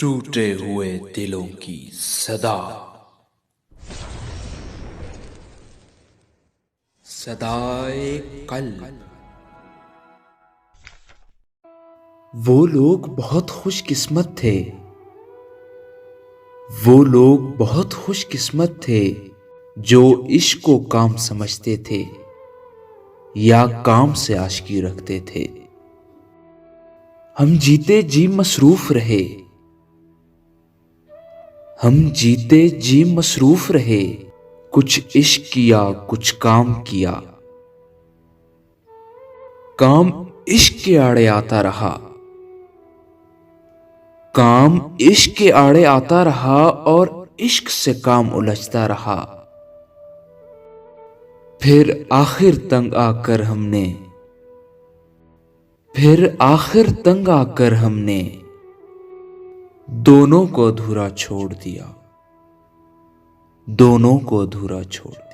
टूटे हुए दिलों की सदा सदाए कल्ब। वो लोग बहुत खुशकिस्मत थे। वो लोग बहुत खुशकिस्मत थे जो इश्क को काम समझते थे या काम से आशिकी रखते थे। हम जीते जी मसरूफ रहे। हम जीते जी मसरूफ रहे। कुछ इश्क किया, कुछ काम किया। काम इश्क के आड़े आता रहा। काम इश्क के आड़े आता रहा और इश्क से काम उलझता रहा। फिर आखिर तंग आकर हमने दोनों को अधूरा छोड़ दिया। दोनों को अधूरा छोड़